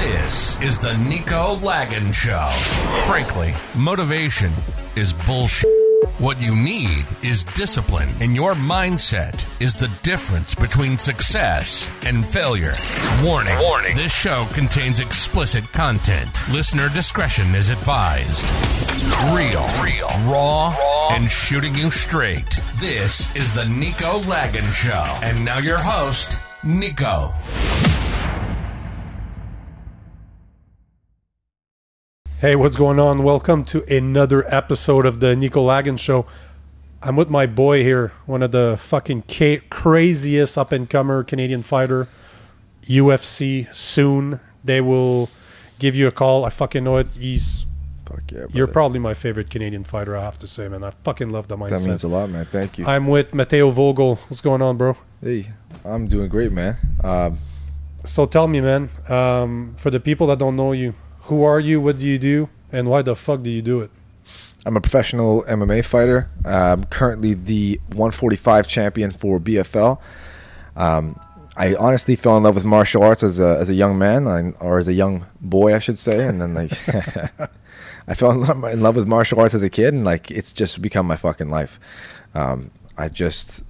This is the Nico Lagan Show. Frankly, motivation is bullshit. What you need is discipline, and your mindset is the difference between success and failure. Warning. Warning. This show contains explicit content. Listener discretion is advised. Real, raw, and shooting you straight. This is the Nico Lagan Show. And now your host, Nico. Hey, what's going on? Welcome to another episode of the Nico Lagan Show. I'm with my boy here, one of the fucking craziest up-and-comer Canadian fighter. UFC soon. They will give you a call. I fucking know it. Fuck yeah, You're probably my favorite Canadian fighter, I have to say, man. I fucking love the mindset. That means a lot, man. Thank you. I'm with Mateo Vogel. What's going on, bro? Hey, I'm doing great, man. So tell me, man, for the people that don't know you, who are you, what do you do, and why the fuck do you do it? I'm a professional MMA fighter. I'm currently the 145 champion for BFL. I honestly fell in love with martial arts as a young man, or as a young boy, I should say. And then I fell in love with martial arts as a kid, and it's just become my fucking life. I just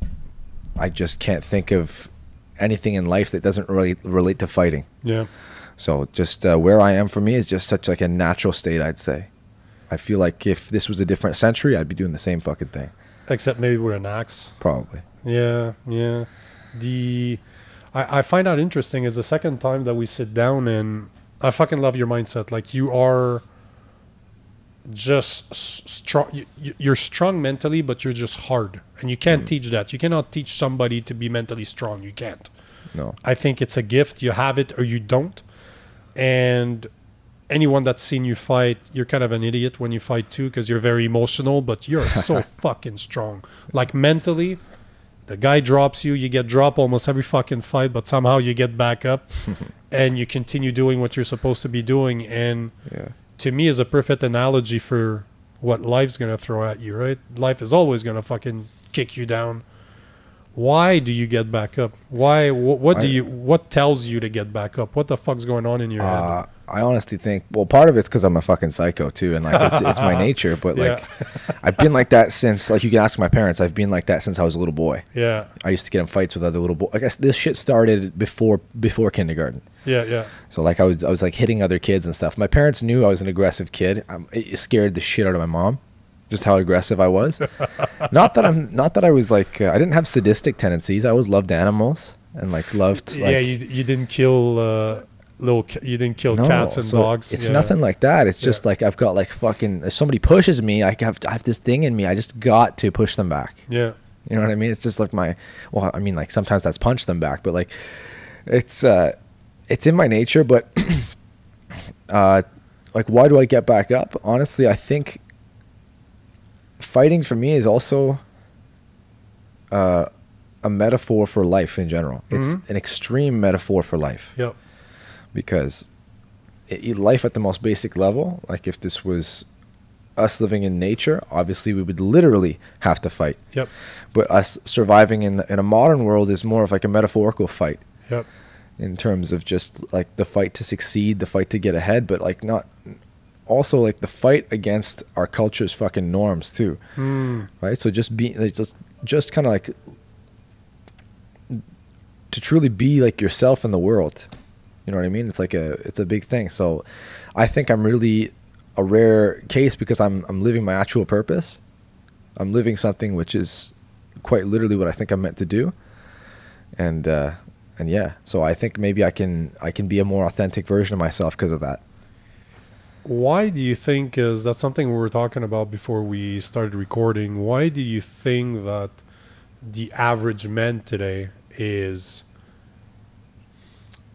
can't think of anything in life that doesn't really relate to fighting. Yeah. So just where I am for me is just such a natural state, I'd say. I feel like if this was a different century, I'd be doing the same fucking thing. Except maybe with an axe. Probably. Yeah. I find out interesting is the second time that we sit down, and I fucking love your mindset. Like, you are just strong. You're strong mentally, but you're just hard. And you can't teach that. You cannot teach somebody to be mentally strong. You can't. No. I think it's a gift. You have it or you don't. And anyone that's seen you fight, you're kind of an idiot when you fight too, because you're very emotional, but you're so fucking strong. Like, mentally, the guy drops you, you get dropped almost every fucking fight, but somehow you get back up and you continue doing what you're supposed to be doing. And to me is a perfect analogy for what life's going to throw at you, right? Life is always going to fucking kick you down. Why do you get back up? Why? What tells you to get back up? What the fuck's going on in your head? I honestly think, well, part of it's because I'm a fucking psycho too, and it's my nature. But I've been like that since, you can ask my parents. I've been like that since I was a little boy. Yeah. I used to get in fights with other little boys. I guess this shit started before kindergarten. Yeah. So I was hitting other kids and stuff. My parents knew I was an aggressive kid. It scared the shit out of my mom. Just how aggressive I was. not that I was I didn't have sadistic tendencies. I always loved animals and loved. You didn't kill you didn't kill cats and dogs. It's nothing like that. It's just I've got fucking. If somebody pushes me, I have this thing in me. I just got to push them back. Yeah. You know what I mean? It's just sometimes that's punch them back, but it's in my nature. But why do I get back up? Honestly, I think fighting for me is also a metaphor for life in general. It's an extreme metaphor for life. Yep. Because life at the most basic level, if this was us living in nature, obviously we would literally have to fight. Yep. But us surviving in a modern world is more of a metaphorical fight. Yep. In terms of just the fight to succeed, the fight to get ahead, but not... Also, the fight against our culture's fucking norms too, right? So just kind of to truly be yourself in the world. You know what I mean? It's a big thing. So I think I'm really a rare case because I'm living my actual purpose. I'm living something which is quite literally what I think I'm meant to do. And yeah, so I think maybe I can be a more authentic version of myself because of that. Why do you think, is that something we were talking about before we started recording, why do you think that the average man today is,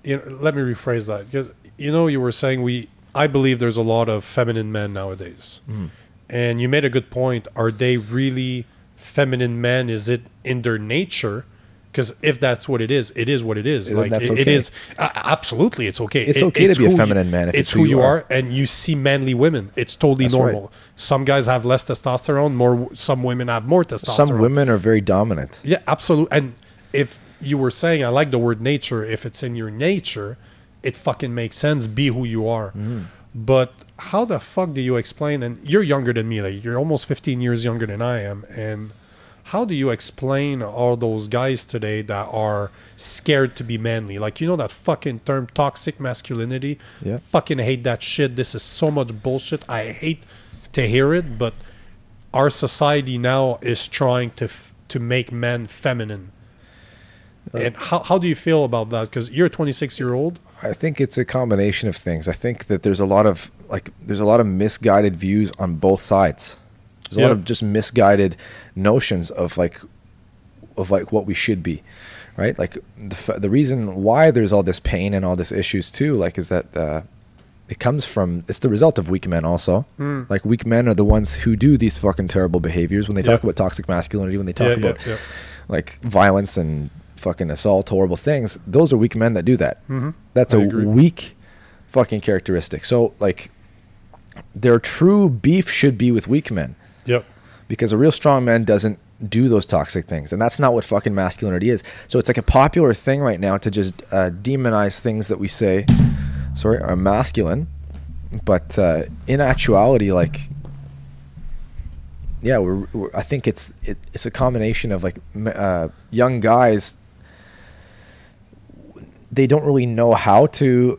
let me rephrase that, because you were saying I believe there's a lot of feminine men nowadays, and you made a good point. Are they really feminine men? Is it in their nature? Because if that's what it is what it is. That's okay. It is absolutely. It's okay. It's okay to be a feminine man. It's who you are, and you see manly women. It's totally normal. Right. Some guys have less testosterone. Some women have more testosterone. Some women are very dominant. Yeah, absolutely. And if you were saying, I like the word nature. If it's in your nature, it fucking makes sense. Be who you are. But how the fuck do you explain, and you're younger than me, like you're almost 15 years younger than I am, and how do you explain all those guys today that are scared to be manly? Like, you know that fucking term, toxic masculinity? Yeah. Fucking hate that shit. This is so much bullshit. I hate to hear it, but our society now is trying to make men feminine. And how do you feel about that? Because you're a 26-year-old. I think it's a combination of things. I think that there's a lot of misguided views on both sides. There's a lot of just misguided notions of what we should be, right? Like the reason why there's all this pain and all this issues too, like, is that it's the result of weak men also. Like, weak men are the ones who do these fucking terrible behaviors. When they talk about toxic masculinity, when they talk about like violence and fucking assault, horrible things, those are weak men that do that. That's a weak fucking characteristic. So like, their true beef should be with weak men. Yep. Because a real strong man doesn't do those toxic things. And that's not what fucking masculinity is. So it's like a popular thing right now to just demonize things that we say, are masculine. But in actuality, like, yeah, I think it's a combination of like young guys. They don't really know how to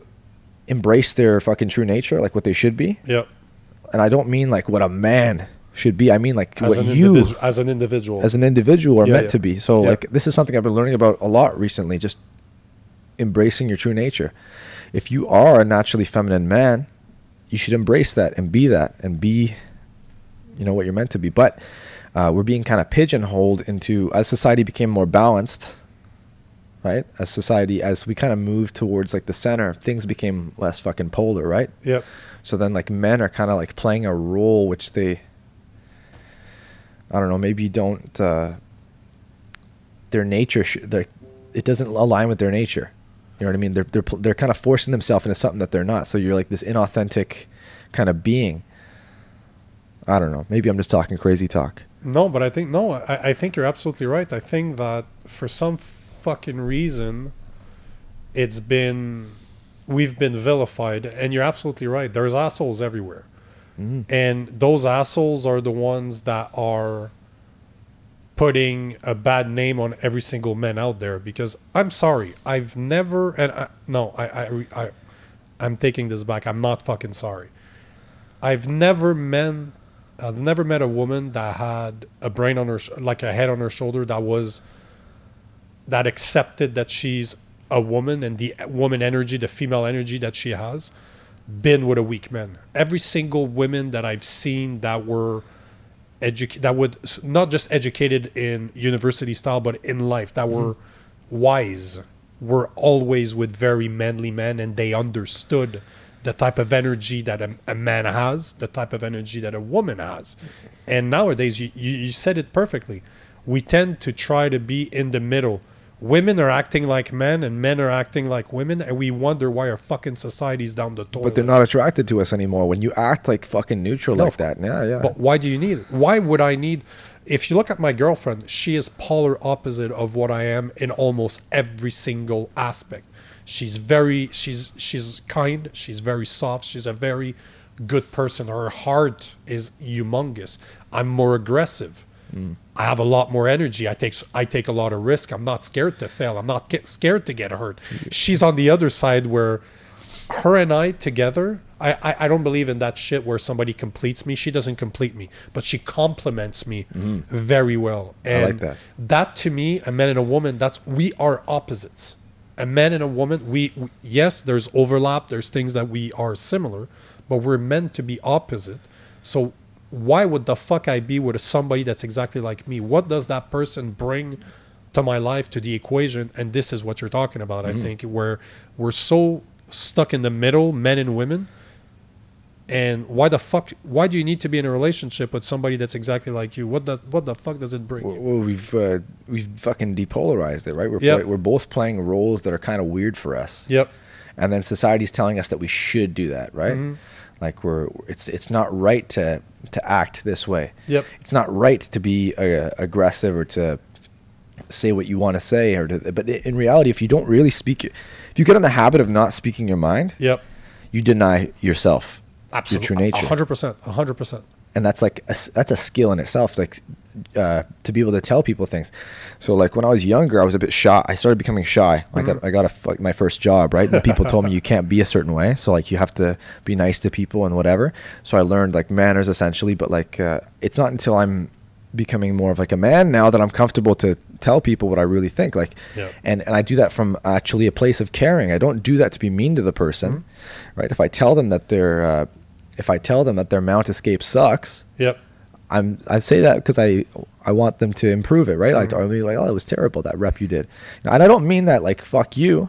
embrace their fucking true nature, like what they should be. Yep. And I don't mean like what a man should be. I mean like as what you as an individual are meant to be. So like, this is something I've been learning about a lot recently, just embracing your true nature. If you are a naturally feminine man, you should embrace that and be what you're meant to be. But we're being kind of pigeonholed into, as society became more balanced, right? As we kind of moved towards like the center, things became less fucking polar, right? Yep. So then like men are kind of like playing a role which they, I don't know, maybe don't, their nature, it doesn't align with their nature. You know what I mean? They're kind of forcing themselves into something that they're not. So you're like this inauthentic kind of being. I don't know. Maybe I'm just talking crazy talk. No, but I think you're absolutely right. I think that for some fucking reason, we've been vilified, and you're absolutely right. There's assholes everywhere. And those assholes are the ones that are putting a bad name on every single man out there. Because I'm sorry, I've never, I'm taking this back. I'm not fucking sorry. I've never met a woman that had a brain on her, like a head on her shoulder, that accepted that she's a woman, and the woman energy, the female energy that she has, been with a weak man. Every single woman that I've seen that were not just educated in university style, but in life, that were wise, were always with very manly men, and they understood the type of energy that a man has, the type of energy that a woman has. And nowadays, you said it perfectly. We tend to try to be in the middle. Women are acting like men, and men are acting like women, and we wonder why our fucking society's down the toilet. But they're not attracted to us anymore when you act like fucking neutral like that. Yeah. But why do you need it? Why would I need... If you look at my girlfriend, she is polar opposite of what I am in almost every single aspect. She's kind, she's very soft, she's a very good person. Her heart is humongous. I'm more aggressive. I have a lot more energy. I take a lot of risk. I'm not scared to fail. I'm not scared to get hurt. She's on the other side, where her and I together, I don't believe in that shit where somebody completes me. She doesn't complete me, but she complements me very well. And I like that. That to me, a man and a woman, we are opposites. A man and a woman, yes, there's overlap. There's things that we are similar, but we're meant to be opposite. So why would the fuck I be with somebody that's exactly like me? What does that person bring to my life, to the equation? And this is what you're talking about, I think, where we're so stuck in the middle, men and women. And why do you need to be in a relationship with somebody that's exactly like you? What the fuck does it bring you? Well, we've fucking depolarized it, right? We're both playing roles that are kind of weird for us. Yep. And then society's telling us that we should do that, right? Like it's not right to act this way. Yep. It's not right to be aggressive or to say what you want to say, but in reality, if you don't really speak it, if you get in the habit of not speaking your mind, Yep. you deny yourself, Absolutely. your true nature. 100%. And that's like that's a skill in itself, like to be able to tell people things. So like when I was younger, I was a bit shy. I started becoming shy. I got my first job, right? And people told me you can't be a certain way, so like you have to be nice to people and whatever. So I learned like manners essentially, but like it's not until I'm becoming more of like a man now that I'm comfortable to tell people what I really think, like and I do that from actually a place of caring. I don't do that to be mean to the person, right? If I tell them that their mount escape sucks, I say that because I want them to improve it, right? I'll be like, oh, it was terrible, that rep you did. And I don't mean that like fuck you,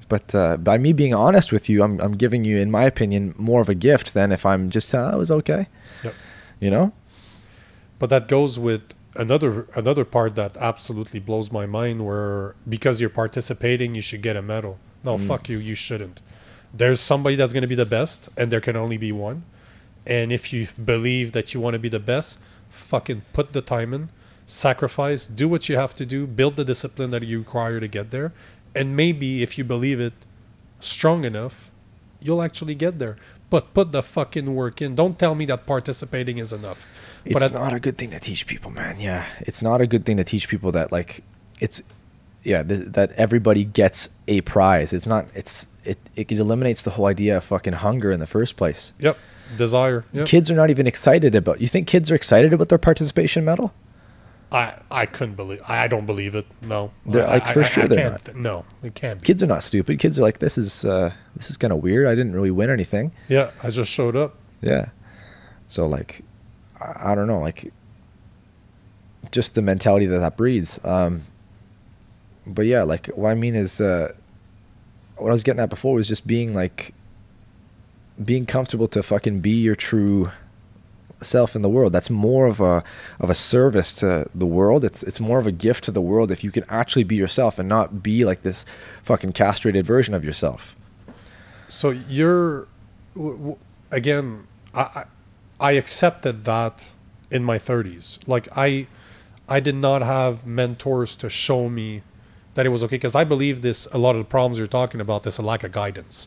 but by me being honest with you, I'm giving you, in my opinion, more of a gift than if I'm just it was okay. You know? But that goes with another part that absolutely blows my mind, where because you're participating, you should get a medal. No, fuck you, you shouldn't. There's somebody that's going to be the best, and there can only be one. And if you believe that you want to be the best, fucking put the time in, sacrifice, do what you have to do, build the discipline that you require to get there. And maybe if you believe it strong enough, you'll actually get there. But put the fucking work in. Don't tell me that participating is enough. It's not a good thing to teach people, man. Yeah, it's not a good thing to teach people that like that everybody gets a prize. It's not. It eliminates the whole idea of fucking hunger in the first place. Yep. Desire. Yep. Kids are not even excited about. You think kids are excited about their participation medal? I couldn't believe. I don't believe it. No. They're like for sure they're not. No, it can't be. Kids are not stupid. Kids are like, this is kind of weird. I didn't really win anything. Yeah, I just showed up. Yeah. So like, I don't know, like, just the mentality that breeds. But yeah, like what I mean is, what I was getting at before was just being comfortable to fucking be your true self in the world. That's more of a service to the world. It's more of a gift to the world if you can actually be yourself and not be like this fucking castrated version of yourself. So you're again, I accepted that in my 30s. Like I did not have mentors to show me that it was okay, because I believe a lot of the problems you're talking about, there's a lack of guidance.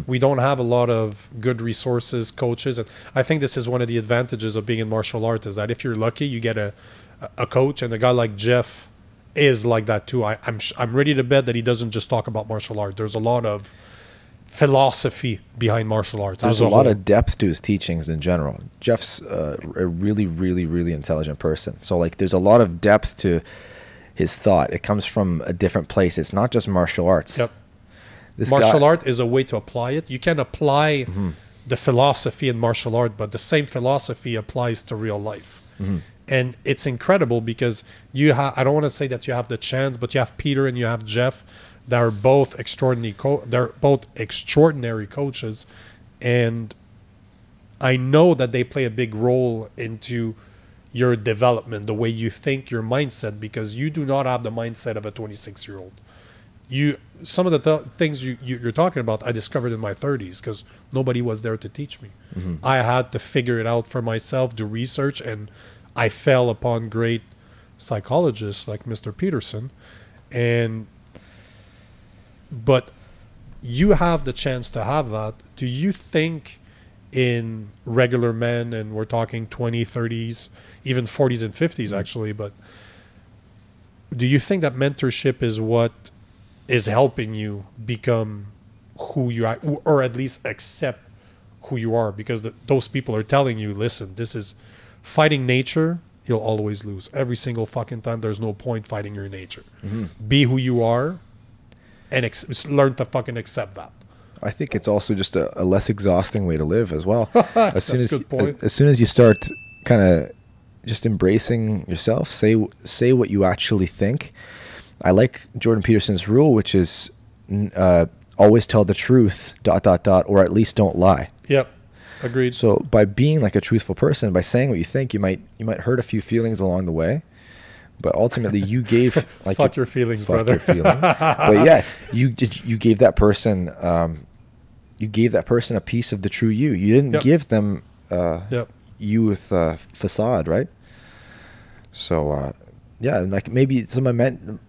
We don't have a lot of good resources, coaches, and I think this is one of the advantages of being in martial arts, is that if you're lucky, you get a coach, and a guy like Jeff is like that too. I'm ready to bet that he doesn't just talk about martial art. There's a lot of philosophy behind martial arts. There's a lot of depth to his teachings in general. Jeff's a really, really, really intelligent person. So like, there's a lot of depth to his thought. It comes from a different place. It's not just martial arts. Yep. Martial art is a way to apply it. You can apply the philosophy in martial art, but the same philosophy applies to real life. And it's incredible because I don't want to say that you have the chance, but you have Peter and you have Jeff that are both they're both extraordinary coaches, and I know that they play a big role into your development, the way you think, your mindset, because you do not have the mindset of a 26-year-old. Some of the things you're talking about, I discovered in my 30s because nobody was there to teach me. I had to figure it out for myself, do research, and I fell upon great psychologists like Mr. Peterson. But you have the chance to have that. Do you think in regular men, and we're talking 20s, 30s, even 40s and 50s actually, but do you think that mentorship is what is helping you become who you are, or at least accept who you are? Because those people are telling you, listen, this is fighting nature, you'll always lose. Every single fucking time, there's no point fighting your nature. Be who you are and learn to fucking accept that. I think it's also just a less exhausting way to live as well. That's a good point. As soon as you start kind of just embracing yourself, say what you actually think. I like Jordan Peterson's rule, which is always tell the truth, ... or at least don't lie. Yep, agreed. So by being like a truthful person, by saying what you think, you might hurt a few feelings along the way, but ultimately you gave like fuck your feelings, brother. Your feelings. But yeah, you gave that person a piece of the true you. You didn't give them you with facade, right? So yeah, and like maybe some of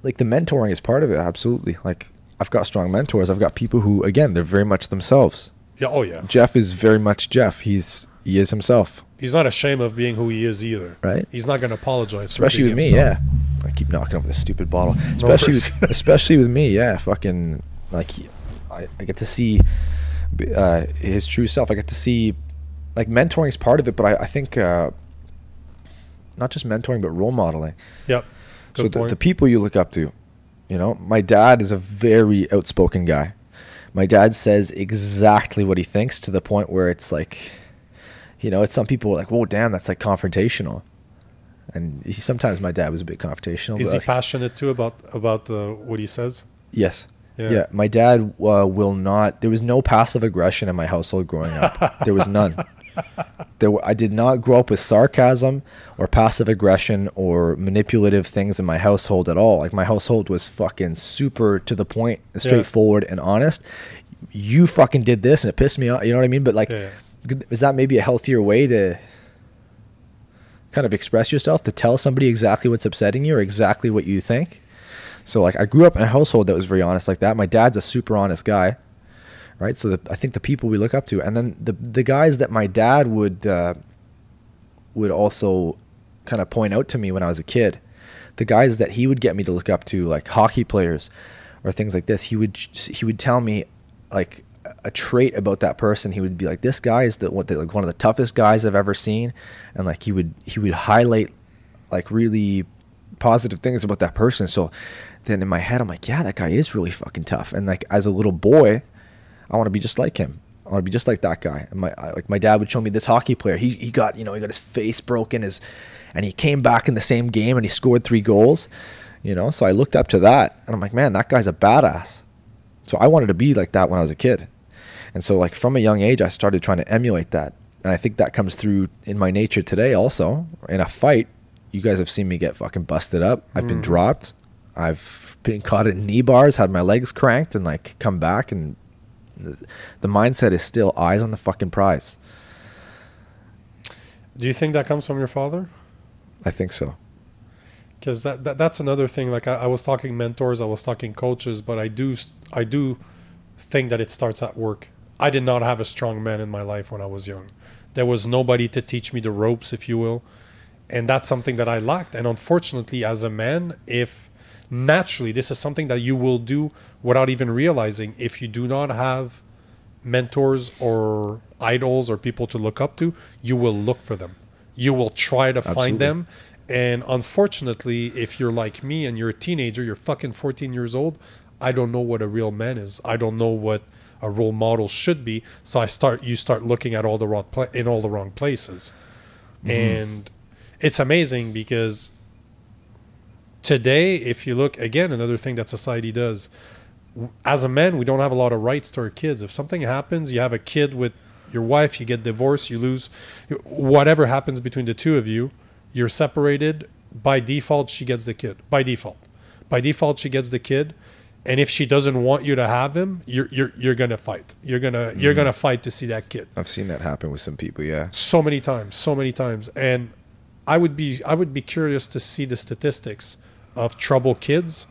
like the mentoring is part of it. Absolutely. Like I've got strong mentors. I've got people who, again, they're very much themselves. Yeah. Oh yeah. Jeff is very much Jeff. He is himself. He's not ashamed of being who he is either. Right. He's not going to apologize. Especially with me. himself. Yeah. I keep knocking over this stupid bottle. Especially with me. Yeah. Fucking like I get to see his true self. I get to see, like, mentoring is part of it, but I think not just mentoring, but role modeling. Yep. So the people you look up to, you know, my dad is a very outspoken guy. My dad says exactly what he thinks, to the point where it's like, you know, it's some people are like, whoa, damn, that's like confrontational. And sometimes my dad was a bit confrontational. Is he passionate too about what he says? Yes. Yeah. My dad will not. There was no passive aggression in my household growing up. There was none. I did not grow up with sarcasm or passive aggression or manipulative things in my household at all. Like, my household was fucking super to the point, straightforward and honest. You fucking did this and it pissed me off. You know what I mean? But like, is that maybe a healthier way to kind of express yourself, to tell somebody exactly what's upsetting you or exactly what you think? So like, I grew up in a household that was very honest like that. My dad's a super honest guy. Right, so I think the people we look up to, and then the guys that my dad would also kind of point out to me when I was a kid, the guys that he would get me to look up to, like hockey players or things like this. He would tell me like a trait about that person. He would be like, this guy is like one of the toughest guys I've ever seen, and like he would highlight like really positive things about that person. So then in my head, I'm like, yeah, that guy is really fucking tough. And like, as a little boy, I want to be just like him. I want to be just like that guy. And my dad would show me this hockey player. He got his face broken, and he came back in the same game and he scored 3 goals. You know, so I looked up to that, and I'm like, man, that guy's a badass. So I wanted to be like that when I was a kid. And so like, from a young age, I started trying to emulate that. And I think that comes through in my nature today also. In a fight, you guys have seen me get fucking busted up. I've been dropped. I've been caught in knee bars, had my legs cranked, and like come back, and the mindset is still eyes on the fucking prize. Do you think that comes from your father? I think so. Because that's another thing. Like I was talking mentors, I was talking coaches, but I do think that it starts at work. I did not have a strong man in my life when I was young. There was nobody to teach me the ropes, if you will. And that's something that I lacked. And unfortunately, as a man, naturally, this is something that you will do without even realizing. If you do not have mentors or idols or people to look up to, you will look for them. You will try to find them. And unfortunately, if you're like me and you're a teenager, you're fucking 14 years old, I don't know what a real man is. I don't know what a role model should be. So you start looking at all the wrong places. And it's amazing because today, if you look, again, another thing that society does, as a man, we don't have a lot of rights to our kids. If something happens, you have a kid with your wife, you get divorced, you lose, whatever happens between the two of you, you're separated. By default, she gets the kid. By default, she gets the kid. And if she doesn't want you to have him, you're gonna fight. You're gonna fight to see that kid. I've seen that happen with some people. Yeah, so many times. And I would be curious to see the statistics of troubled kids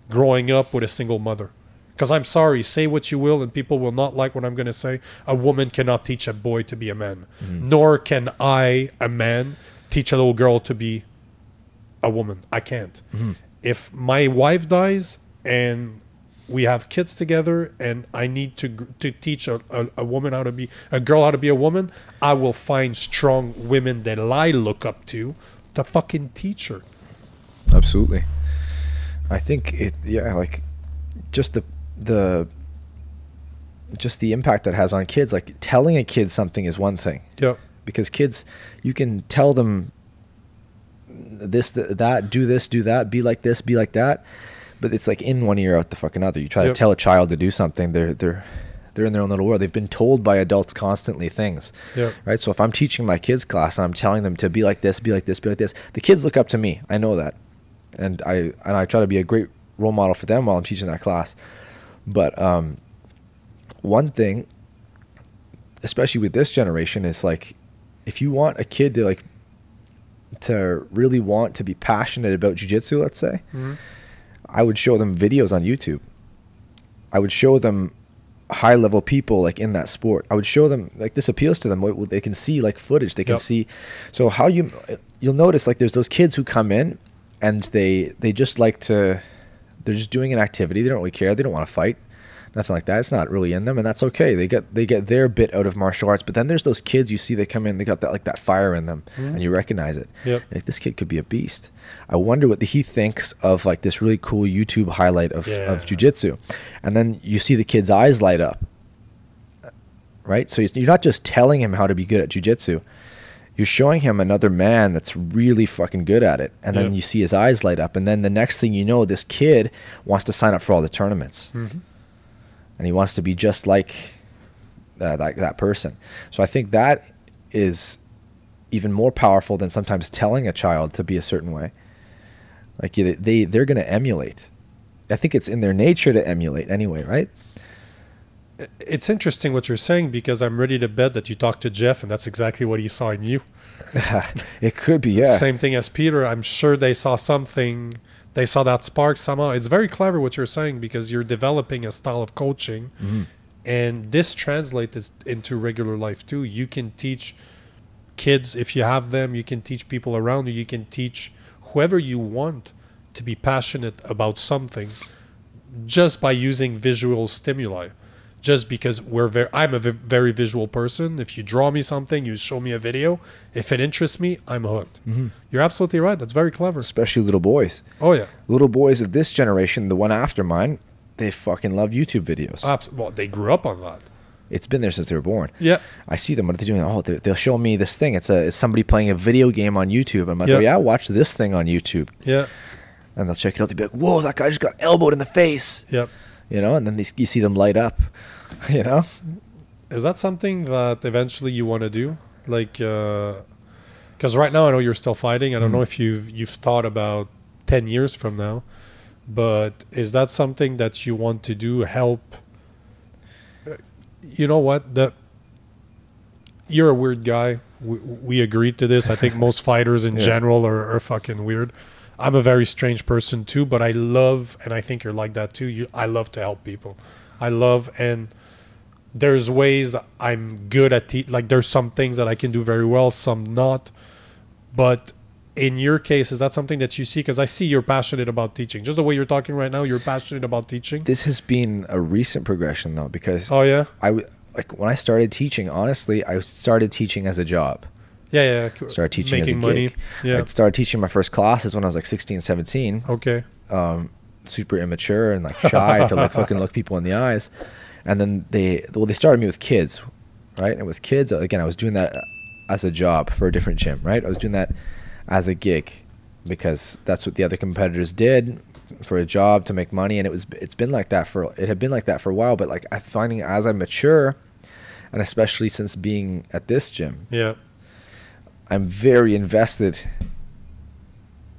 growing up with a single mother. Because I'm sorry, say what you will, and people will not like what I'm going to say. A woman cannot teach a boy to be a man. Nor can I, a man, teach a little girl to be a woman. I can't. If my wife dies and we have kids together and I need to teach a woman how to be, a girl how to be a woman, I will find strong women that I look up to fucking teach her. Absolutely. I think like just the impact that has on kids. Like, telling a kid something is one thing. Yeah. Because kids, you can tell them this, that, do this, do that, be like this, be like that. But it's like in one ear, out the fucking other. You try to tell a child to do something, they're in their own little world. They've been told by adults constantly things. Yeah. Right. So if I'm teaching my kids class and I'm telling them to be like this, be like this, be like this, the kids look up to me. I know that. And I try to be a great role model for them while I'm teaching that class. But one thing, especially with this generation, is like, if you want a kid to like to really want to be passionate about jiu-jitsu, let's say, I would show them videos on YouTube. I would show them high-level people like in that sport. I would show them like this appeals to them. They can see like footage. They can see. So how you'll notice like there's those kids who come in and they just like to. They're just doing an activity. They don't really care. They don't want to fight. Nothing like that. It's not really in them, and that's okay. They get their bit out of martial arts. But then there's those kids you see, they come in, they got that like that fire in them, and you recognize it. Yep. Like, this kid could be a beast. I wonder what he thinks of like this really cool YouTube highlight of jiu-jitsu. And then you see the kid's eyes light up, right? So you're not just telling him how to be good at jiu-jitsu. You're showing him another man that's really fucking good at it. And then you see his eyes light up. And then the next thing you know, this kid wants to sign up for all the tournaments. And he wants to be just like that person. So I think that is even more powerful than sometimes telling a child to be a certain way. Like they're going to emulate. I think it's in their nature to emulate anyway, right? It's interesting what you're saying, because I'm ready to bet that you talked to Jeff and that's exactly what he saw in you. It could be, yeah. Same thing as Peter. I'm sure they saw something. They saw that spark somehow. It's very clever what you're saying, because you're developing a style of coaching, and this translates into regular life too. You can teach kids, if you have them, you can teach people around you, you can teach whoever you want to be passionate about something just by using visual stimuli. Just because I'm a very visual person. If you draw me something, you show me a video, if it interests me, I'm hooked. You're absolutely right. That's very clever. Especially little boys. Oh, yeah. Little boys of this generation, the one after mine, they fucking love YouTube videos. Well, they grew up on that. It's been there since they were born. Yeah. I see them. What are they doing? Oh, they'll show me this thing. It's somebody playing a video game on YouTube. I'm like, oh, yeah, watch this thing on YouTube. Yeah. And they'll check it out. They'll be like, whoa, that guy just got elbowed in the face. Yep. You know, and then you see them light up, you know? Is that something that eventually you want to do? Like, because right now I know you're still fighting. I don't know if you've thought about 10 years from now, but is that something that you want to do? Help? You know what? You're a weird guy. We agreed to this. I think most fighters in general are fucking weird. I'm a very strange person too, but I love, and I think you're like that too. I love to help people. And there's ways I'm good at like there's some things that I can do very well, some not. But in your case, is that something that you see? Because I see you're passionate about teaching. Just the way you're talking right now, you're passionate about teaching. This has been a recent progression though, because like when I started teaching, honestly, I started teaching as a job. Yeah. Started teaching making as a gig. money. Yeah. I started teaching my first classes when I was like 16, 17. Okay. Super immature and like shy to like fucking look people in the eyes. And then they started me with kids, right? And with kids, again, I was doing that as a job for a different gym, right? I was doing that as a gig because that's what the other competitors did for a job to make money. And it had been like that for a while, but like I'm finding as I mature, and especially since being at this gym, I'm very invested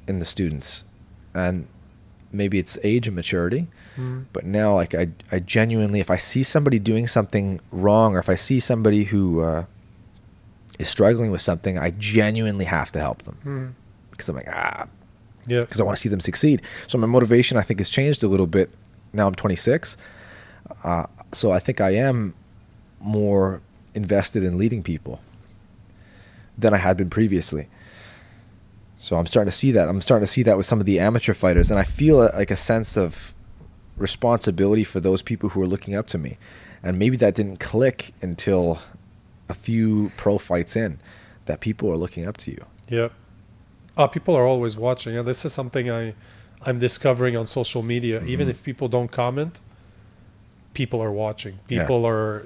in the students, and maybe it's age and maturity, but now like I genuinely, if I see somebody doing something wrong, or if I see somebody who is struggling with something, I genuinely have to help them because I'm like, because I want to see them succeed. So my motivation, I think, has changed a little bit. Now I'm 26, so I think I am more invested in leading people than I had been previously. So I'm starting to see that. I'm starting to see that with some of the amateur fighters, and I feel like a sense of responsibility for those people who are looking up to me. And maybe that didn't click until a few pro fights in, that people are looking up to you. Yeah. People are always watching. And this is something I'm discovering on social media. Even if people don't comment, people are watching. People are,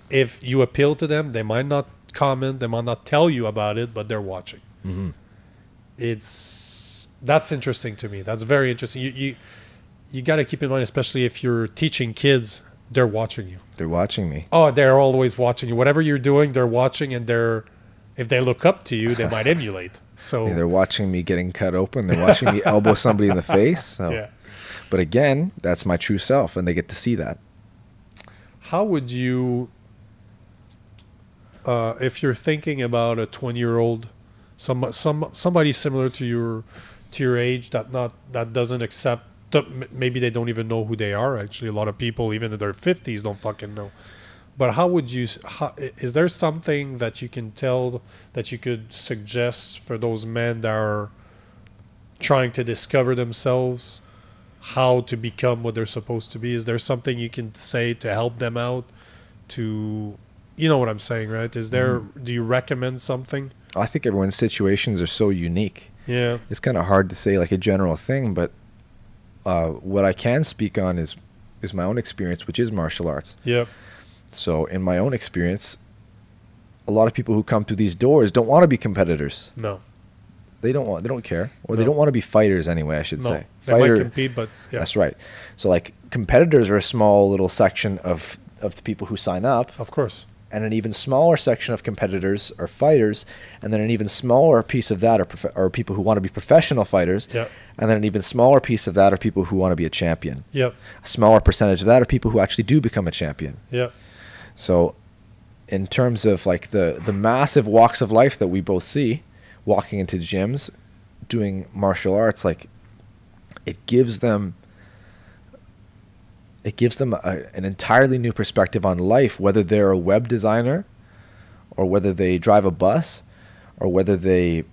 if you appeal to them, they might not comment, they might not tell you about it, but they're watching. That's interesting to me. That's very interesting. You got to keep in mind, especially if you're teaching kids, they're watching you. They're watching me. Oh, they're always watching you. Whatever you're doing, they're watching, and if they look up to you, they might emulate. So they're watching me getting cut open. They're watching me elbow somebody in the face. So. But again, that's my true self, and they get to see that. How would you, if you're thinking about a 20-year-old somebody similar to your age that doesn't accept. Maybe they don't even know who they are. Actually, a lot of people, even in their 50s, don't fucking know. But is there something that you can tell, that you could suggest for those men that are trying to discover themselves, how to become what they're supposed to be? Is there something you can say to help them out? You know what I'm saying, right? Do you recommend something? I think everyone's situations are so unique. Yeah. It's kind of hard to say like a general thing, but what I can speak on is my own experience, which is martial arts. Yep. So in my own experience, a lot of people who come through these doors don't want to be competitors. No. They don't care. Or they don't want to be fighters anyway, I should say. They might compete, but yeah. That's right. So like competitors are a small little section of the people who sign up. Of course. And an even smaller section of competitors are fighters, and then an even smaller piece of that are people who want to be professional fighters, yep. And then an even smaller piece of that are people who want to be a champion. Yep. A smaller percentage of that are people who actually do become a champion. Yep. So in terms of like the massive walks of life that we both see, walking into gyms, doing martial arts, like it gives them an entirely new perspective on life, whether they're a web designer or whether they drive a bus or whether they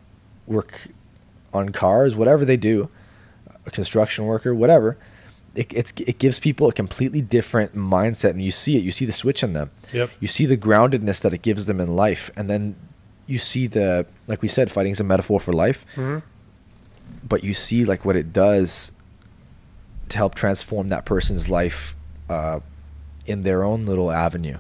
work on cars, whatever they do, a construction worker, whatever. It gives people a completely different mindset, and you see the switch in them. Yep. You see the groundedness that it gives them in life, and then you see like we said, fighting is a metaphor for life. Mm-hmm. But you see like what it does to help transform that person's life in their own little avenue,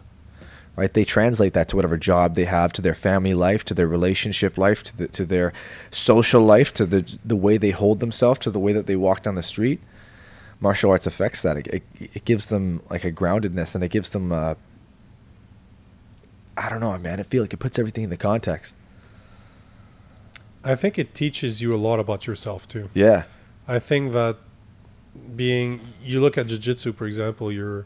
right? They translate that to whatever job they have, to their family life, to their relationship life, to their social life, to the way they hold themselves, to the way that they walk down the street. Martial arts affects that. It gives them like a groundedness, and it gives them I don't know, man. I feel like it puts everything in the context. I think it teaches you a lot about yourself too. Yeah. I think that you look at jiu-jitsu, for example, you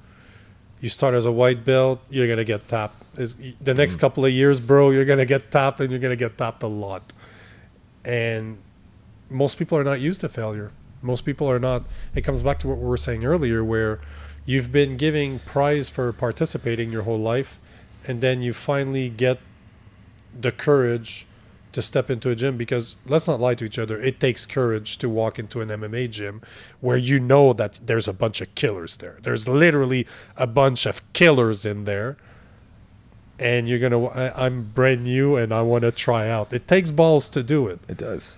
start as a white belt, you're going to get tapped. The next couple of years, bro, you're going to get tapped, and you're going to get tapped a lot. And most people are not used to failure. Most people are not. It comes back to what we were saying earlier, where you've been giving prize for participating your whole life, and then you finally get the courage to step into a gym, because let's not lie to each other, it takes courage to walk into an MMA gym where you know that there's a bunch of killers there. There's literally a bunch of killers in there, and I'm brand new and I want to try out. It takes balls to do it. It does.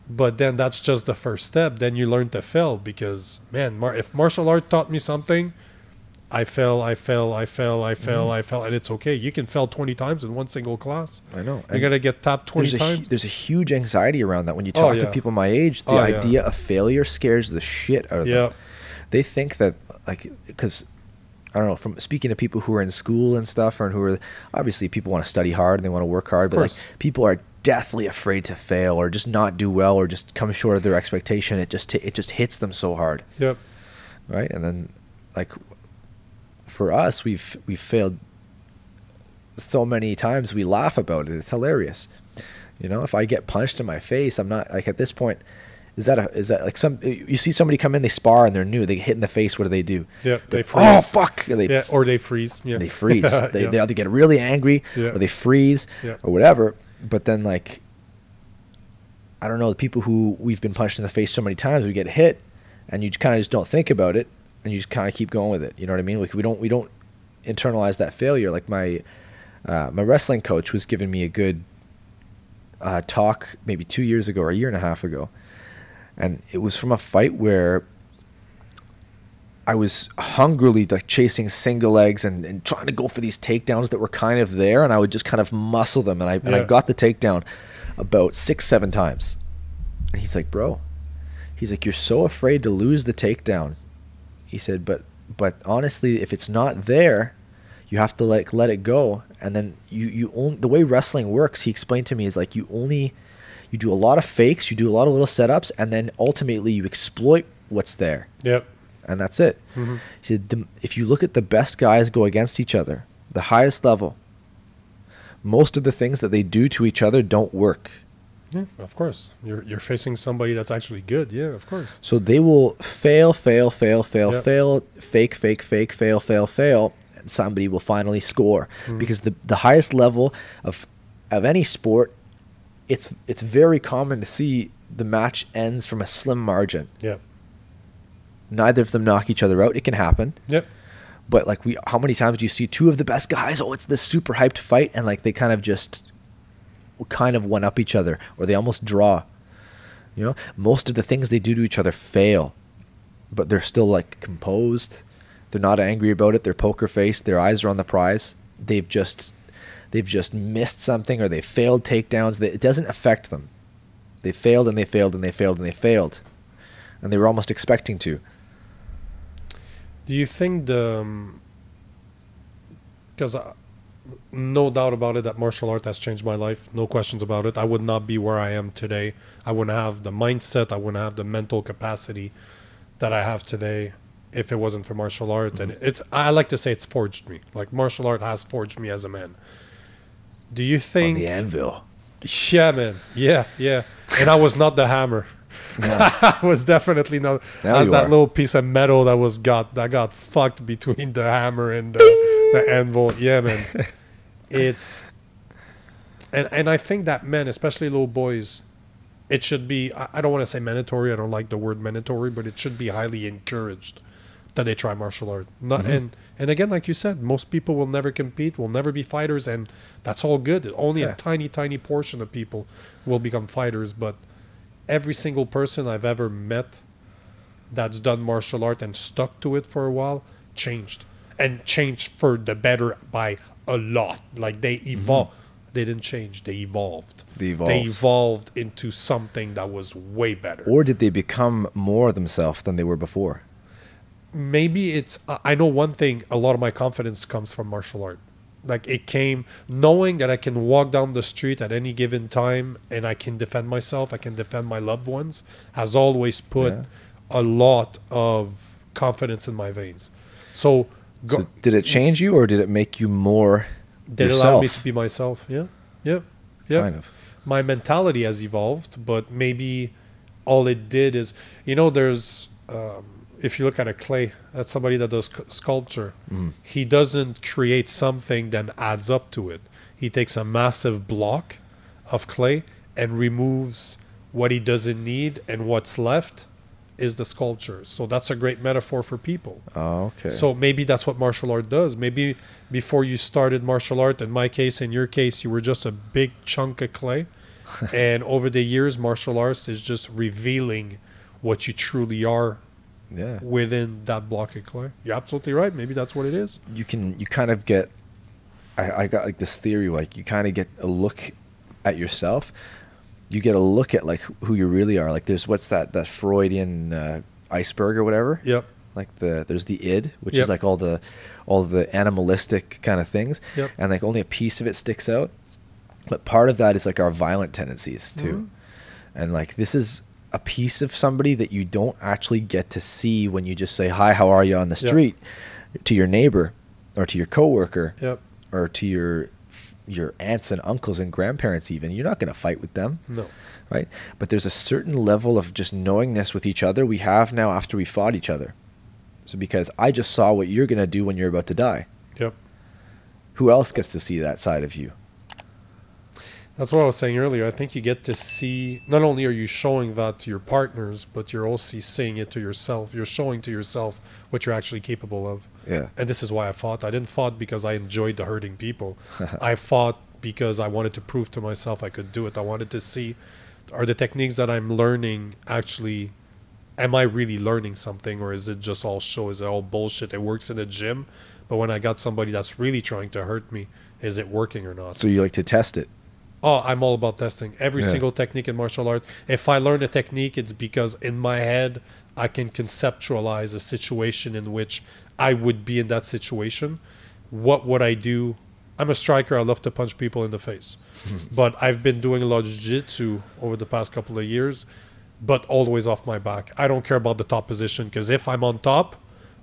But then that's just the first step. Then you learn to fail, because man, if martial art taught me something, I fell, and it's okay. You can fail 20 times in one single class. I know. You're going to get tapped 20 times. There's a huge anxiety around that. When you talk to people my age, the idea of failure scares the shit out of them. They think that, like, because, I don't know, from speaking to people who are in school and stuff, and who are, obviously people want to study hard and they want to work hard, but like, people are deathly afraid to fail or just not do well or just come short of their expectation. It just hits them so hard. Yep. Right? And then, like, for us, we've failed so many times, we laugh about it. It's hilarious. You know, if I get punched in my face, I'm not, like, at this point, is that like you see somebody come in, they spar and they're new, they get hit in the face, what do they do? Yeah, they freeze. Oh fuck. Or they freeze. Yeah. They freeze. They either get really angry or they freeze or whatever. But then, like, I don't know, the people who we've been punched in the face so many times, we get hit and you kind of just don't think about it and you just kind of keep going with it. You know what I mean? Like, we don't internalize that failure. Like, my wrestling coach was giving me a good talk maybe 2 years ago or a year and a half ago. And it was from a fight where I was hungrily, like, chasing single legs and trying to go for these takedowns that were kind of there, and I would just kind of muscle them, and I got the takedown about 6-7 times. And he's like, bro, he's like, you're so afraid to lose the takedown. He said, but honestly, if it's not there, you have to, like, let it go. And then you only, the way wrestling works, he explained to me, is like, you do a lot of fakes, you do a lot of little setups, and then ultimately you exploit what's there. Yep. And that's it. Mm-hmm. He said, if you look at the best guys go against each other, the highest level, most of the things that they do to each other don't work. Yeah, of course. You're facing somebody that's actually good. Yeah, of course. So they will fail, Yep. fail, and somebody will finally score. Because the highest level of any sport, it's very common to see the match ends from a slim margin. Yep. Neither of them knock each other out. It can happen. Yep. But like how many times do you see two of the best guys? Oh, it's this super hyped fight, and like they kind of one up each other, or they almost draw. You know, most of the things they do to each other fail, but they're still like composed. They're not angry about it. They're poker faced. Their eyes are on the prize. They've just missed something, or they failed takedowns. It doesn't affect them. They failed and they failed and they failed and they failed, and they were almost expecting to. Do you think because no doubt about it that martial art has changed my life, no questions about it. I would not be where I am today. I wouldn't have the mindset, I wouldn't have the mental capacity that I have today if it wasn't for martial art. And I like to say it's forged me. Like, martial art has forged me as a man. Do you think On the anvil. Yeah, man. Yeah. And I was not the hammer. No. I was definitely not. Now As you that are. little piece of metal that got fucked between the hammer and the anvil. Yeah, man. It's and I think that men, especially little boys, it should be. I don't want to say mandatory. I don't like the word mandatory, but it should be highly encouraged that they try martial art. Not and again, like you said, most people will never compete, will never be fighters, and that's all good. Only a tiny portion of people will become fighters, but every single person I've ever met that's done martial art and stuck to it for a while changed for the better by a lot. Like, they evolved. They didn't change. They evolved. They evolved into something that was way better. Or did they become more themselves than they were before? Maybe it's, I know one thing, a lot of my confidence comes from martial art. Like, it came knowing that I can walk down the street at any given time and I can defend myself, I can defend my loved ones, has always put a lot of confidence in my veins. So did it change you, or did it make you more Did yourself? allow me to be myself. Yeah. Kind of. My mentality has evolved, but maybe all it did is, there's, if you look at a clay, that's somebody that does sculpture. He doesn't create something then adds up to it. He takes a massive block of clay and removes what he doesn't need, and what's left is the sculpture. So that's a great metaphor for people. Oh, okay. So maybe that's what martial art does. Maybe before you started martial art, in my case, in your case, you were just a big chunk of clay. And over the years, martial arts is just revealing what you truly are within that block of clay. You're absolutely right. Maybe that's what it is. You kind of get, I got like this theory, like you kind of get a look at yourself. You get a look at like who you really are. Like, there's what's that Freudian iceberg or whatever. Yep. Like there's the id, which is like all the animalistic kind of things, and like only a piece of it sticks out. But part of that is like our violent tendencies too, and like this is a piece of somebody that you don't actually get to see when you just say hi, how are you on the street to your neighbor or to your coworker or to your aunts and uncles and grandparents. Even you're not going to fight with them, right? But there's a certain level of just knowingness with each other we have now after we fought each other. So because I just saw what you're going to do when you're about to die, who else gets to see that side of you? That's what I was saying earlier. I think you get to see, not only are you showing that to your partners, but you're also seeing it to yourself. You're showing to yourself what you're actually capable of. Yeah. And this is why I fought. I didn't fight because I enjoyed the hurting people. I fought because I wanted to prove to myself I could do it. I wanted to see, are the techniques that I'm learning actually, am I really learning something, or is it just all show? Is it all bullshit? It works in the gym, but when I got somebody that's really trying to hurt me, is it working or not? So you like to test it? Oh, I'm all about testing every single technique in martial art. If I learn a technique, it's because in my head I can conceptualize a situation in which I would be in that situation. What would I do? I'm a striker. I love to punch people in the face. But I've been doing a lot of jiu-jitsu over the past couple of years, but always off my back. I don't care about the top position, because if I'm on top,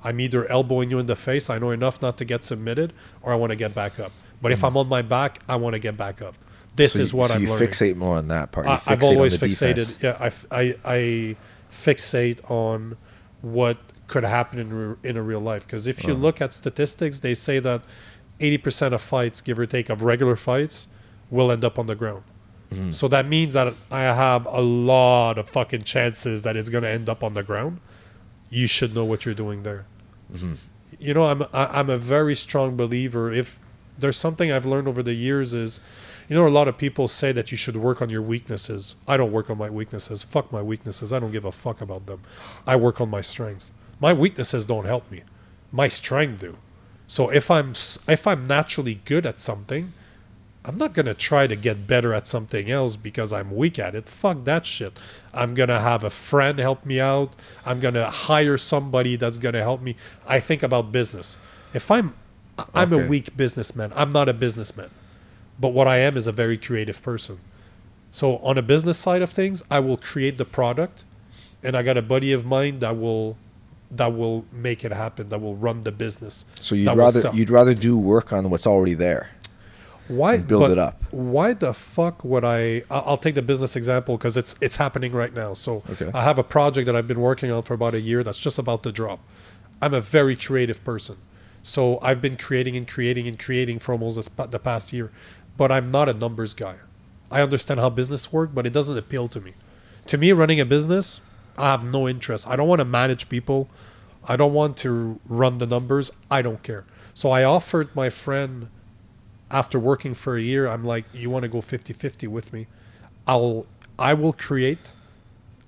I'm either elbowing you in the face, I know enough not to get submitted, or I want to get back up. But if I'm on my back, I want to get back up. This is what I'm learning. learning. Fixate more on that part. I've always fixated. Defense. Yeah, I fixate on what could happen in a real life. Because if you look at statistics, they say that 80% of fights, give or take, of regular fights will end up on the ground. Mm-hmm. So that means that I have a lot of fucking chances that it's going to end up on the ground. You should know what you're doing there. Mm-hmm. You know, I'm a very strong believer. If there's something I've learned over the years is, you know, a lot of people say that you should work on your weaknesses. I don't work on my weaknesses. Fuck my weaknesses. I don't give a fuck about them. I work on my strengths. My weaknesses don't help me. My strength do. So if I'm naturally good at something, I'm not going to try to get better at something else because I'm weak at it. Fuck that shit. I'm going to have a friend help me out. I'm going to hire somebody that's going to help me. I think about business. If I'm a weak businessman. I'm not a businessman. But what I am is a very creative person. So on a business side of things, I will create the product, and I got a buddy of mine that will make it happen, that will run the business. So you'd rather do work on what's already there. Why build it up? Why the fuck would I'll take the business example because it's happening right now. So I have a project that I've been working on for about a year that's just about to drop. I'm a very creative person. So I've been creating for almost the past year. But I'm not a numbers guy. I understand how business works, but it doesn't appeal to me. To me, running a business, I have no interest. I don't want to manage people. I don't want to run the numbers. I don't care. So I offered my friend, after working for a year, I'm like, you want to go 50-50 with me? I will create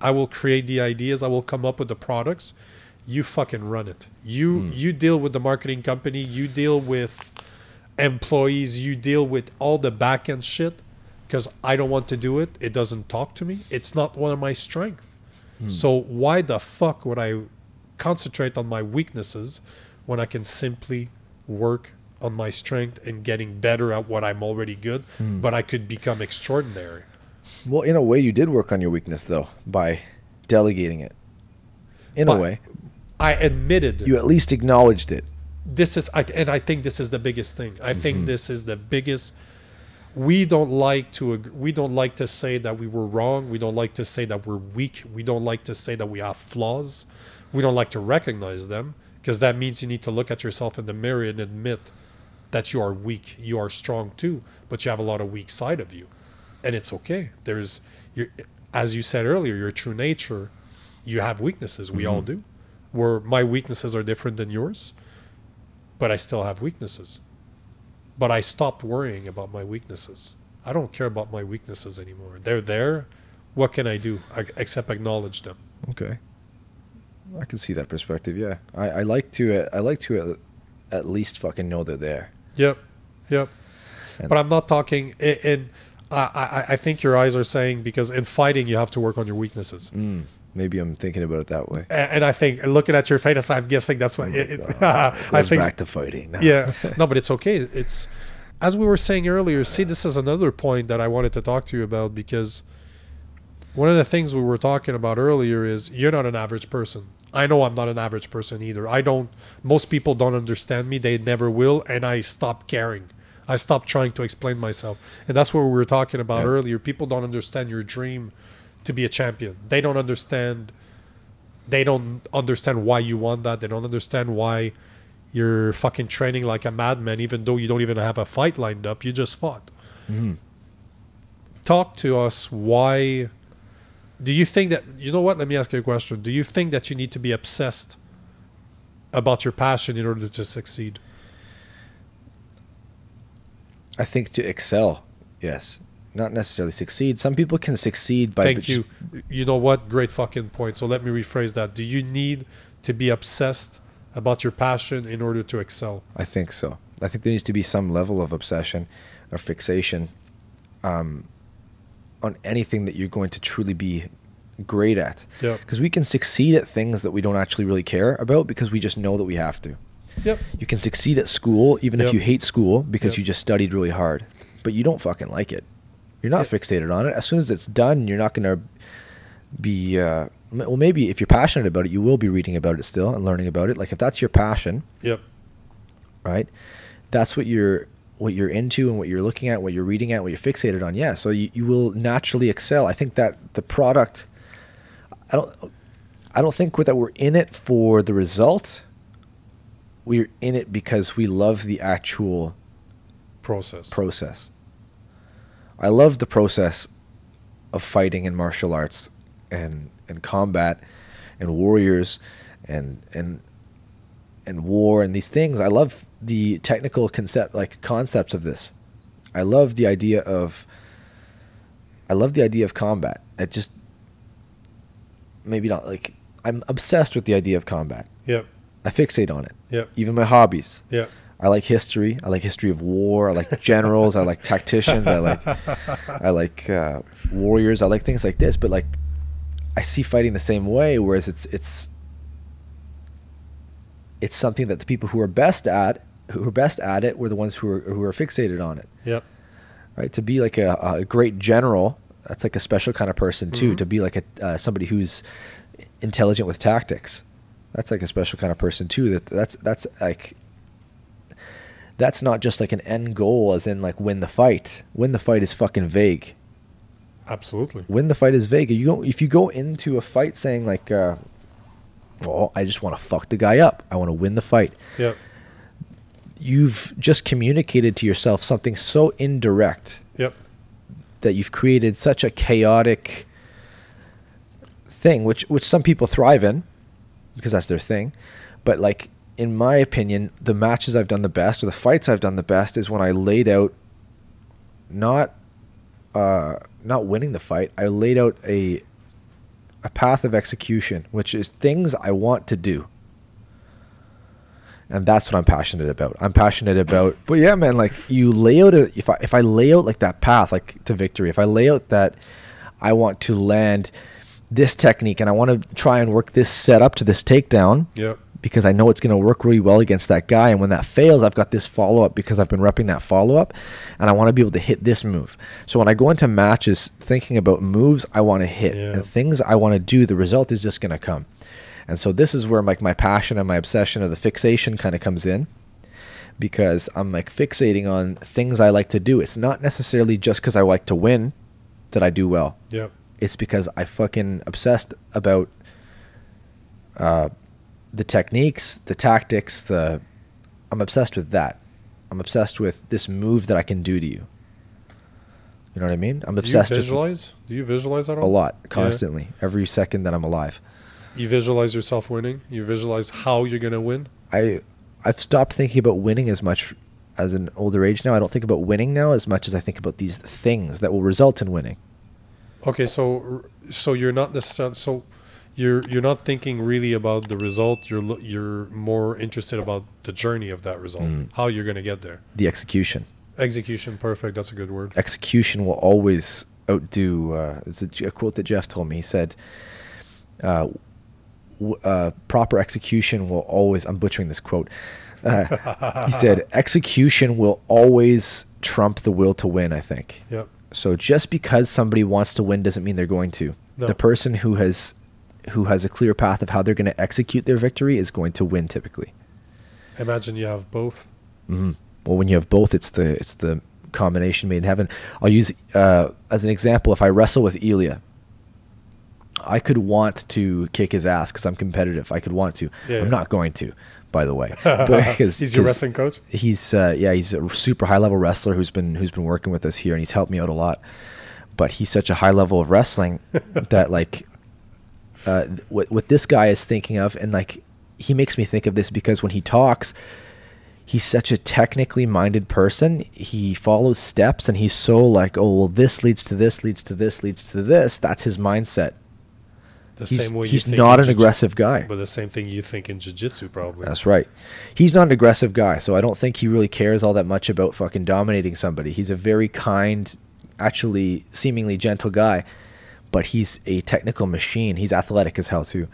the ideas. I will come up with the products. You fucking run it. You deal with the marketing company. You deal with employees. You deal with all the back end shit because I don't want to do it. It doesn't talk to me. It's not one of my strengths. So why the fuck would I concentrate on my weaknesses when I can simply work on my strength and getting better at what I'm already good, but I could become extraordinary. Well, in a way, you did work on your weakness, though, by delegating it. In a way. I admitted. You at least acknowledged it. I think this is the biggest thing. I think this is the biggest. We don't like to say that we were wrong. We don't like to say that we're weak. We don't like to say that we have flaws. We don't like to recognize them because that means you need to look at yourself in the mirror and admit that you are weak. You are strong too, but you have a lot of weak side of you, and it's okay. As you said earlier, your true nature. You have weaknesses. We all do. Where my weaknesses are different than yours. But I still have weaknesses. But I stopped worrying about my weaknesses. I don't care about my weaknesses anymore. They're there. What can I do except acknowledge them? Okay, I can see that perspective. Yeah, I like to at least fucking know they're there. Yep. But I'm not talking. I think your eyes are saying because in fighting you have to work on your weaknesses. Maybe I'm thinking about it that way. And I think looking at your face, I'm guessing that's why. I think back to fighting. No. Yeah, no, but it's okay. It's as we were saying earlier. See, this is another point that I wanted to talk to you about because one of the things we were talking about earlier is you're not an average person. I know I'm not an average person either. Most people don't understand me. They never will, and I stopped caring. I stopped trying to explain myself, and that's what we were talking about earlier. People don't understand your dream to be a champion. They don't understand why you want that. They don't understand why you're fucking training like a madman even though you don't even have a fight lined up. You just fought. Talk to us. Why do you think that, you know what, let me ask you a question. Do you think that you need to be obsessed about your passion in order to succeed? I think to excel, yes. Not necessarily succeed. Some people can succeed by... Thank you. You know what? Great fucking point. So let me rephrase that. Do you need to be obsessed about your passion in order to excel? I think so. I think there needs to be some level of obsession or fixation on anything that you're going to truly be great at. Yeah. Because we can succeed at things that we don't actually really care about because we just know that we have to. Yep. You can succeed at school even if you hate school because you just studied really hard. But you don't fucking like it. You're not fixated on it. As soon as it's done, you're not going to be... well, maybe if you're passionate about it, you will be reading about it still and learning about it. Like if that's your passion, yep, right? That's what you're what you're into and what you're looking at, what you're reading at, what you're fixated on, yeah. So you will naturally excel. I think that the product, I don't think that we're in it for the result. We're in it because we love the actual process. I love the process of fighting in martial arts and combat and warriors and war and these things. I love the technical concepts of this. I love the idea of combat. It just, maybe not, like, I'm obsessed with the idea of combat. Yep. I fixate on it. Yep. Even my hobbies. Yep. I like history. I like history of war. I like generals. I like tacticians. I like warriors. I like things like this. But like, I see fighting the same way. Whereas it's something that the people who are best at it were the ones who are fixated on it. Yep. Right. To be like a great general, that's like a special kind of person too. Mm-hmm. To be like somebody who's intelligent with tactics, that's like a special kind of person too. That's not just like an end goal, as in like win the fight. Win the fight is fucking vague. Absolutely. Win the fight is vague. If you go into a fight saying like, well, I just want to fuck the guy up, I want to win the fight. Yeah. You've just communicated to yourself something so indirect. Yep. That you've created such a chaotic thing, which some people thrive in because that's their thing. But like, in my opinion, the matches I've done the best, or the fights I've done the best, is when I laid out not winning the fight. I laid out a path of execution, which is things I want to do. And that's what I'm passionate about. But yeah, man, like, you lay out if I lay out like that path, like, to victory, if I lay out that I want to land this technique and I want to try and work this setup to this takedown. Yep. Because I know it's going to work really well against that guy. And when that fails, I've got this follow-up because I've been repping that follow-up. And I want to be able to hit this move. So when I go into matches thinking about moves I want to hit and things I want to do, the result is just going to come. And so this is where like my passion and my obsession of the fixation kind of comes in. Because I'm like fixating on things I like to do. It's not necessarily just because I like to win that I do well. Yep. It's because I fucking obsessed about the techniques, the tactics, I'm obsessed with that. I'm obsessed with this move that I can do to you. You know what I mean? I'm obsessed with... Do you visualize at all? A lot, constantly. Yeah. Every second that I'm alive. You visualize yourself winning? You visualize how you're going to win? I've stopped thinking about winning as much as an older age now. I don't think about winning now as much as I think about these things that will result in winning. Okay, so you're not necessarily... So you're not thinking really about the result. You're more interested about the journey of that result, how you're going to get there. The execution. Execution, perfect. That's a good word. Execution will always outdo. It's a quote that Jeff told me. He said, "Proper execution will always." I'm butchering this quote. He said, "Execution will always trump the will to win." I think. Yep. So just because somebody wants to win doesn't mean they're going to. No. The person who has a clear path of how they're going to execute their victory is going to win typically. Imagine you have both. Mm-hmm. Well, when you have both, it's the combination made in heaven. I'll use as an example, if I wrestle with Ilya, I could want to kick his ass because I'm competitive. I could want to. Yeah, I'm not going to, by the way. He's your wrestling coach? He's he's a super high level wrestler who's been working with us here, and he's helped me out a lot. But he's such a high level of wrestling that like what this guy is thinking of, and like he makes me think of this because when he talks, he's such a technically minded person. He follows steps, and he's so like, oh well, this leads to this, leads to this, leads to this. That's his mindset. Same way he's not an aggressive guy. But the same thing you think in jiu-jitsu probably. That's right. He's not an aggressive guy, so I don't think he really cares all that much about fucking dominating somebody. He's a very kind, actually seemingly gentle guy, but he's a technical machine. He's athletic as hell too.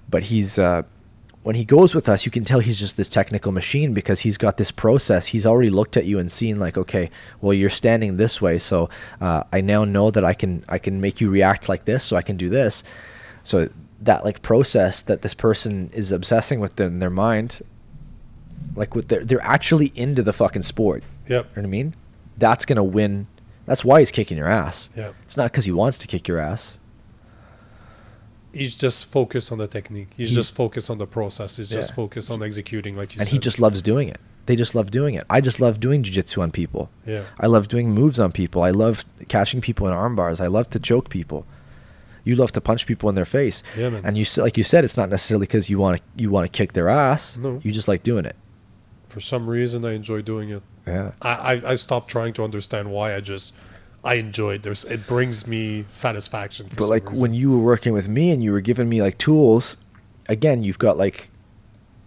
But he's when he goes with us, you can tell he's just this technical machine because he's got this process. He's already looked at you and seen like, okay, well, you're standing this way, so I now know that I can make you react like this, so I can do this. So that like process that this person is obsessing with in their mind, like they're actually into the fucking sport. Yep. You know what I mean? That's going to win. That's why he's kicking your ass. Yeah. It's not because he wants to kick your ass. He's just focused on the technique. He's just focused on the process. He's just focused on executing, like you said. And he just loves doing it. They just love doing it. I just love doing jiu-jitsu on people. Yeah. I love doing moves on people. I love catching people in arm bars. I love to choke people. You love to punch people in their face. Yeah, man. And you, like you said, it's not necessarily because you want to kick their ass. No. You just like doing it. For some reason, I enjoy doing it. Yeah. I stopped trying to understand why. I enjoy it. It brings me satisfaction. For But some like reason. when you were working with me and you were giving me like tools, again, you've got like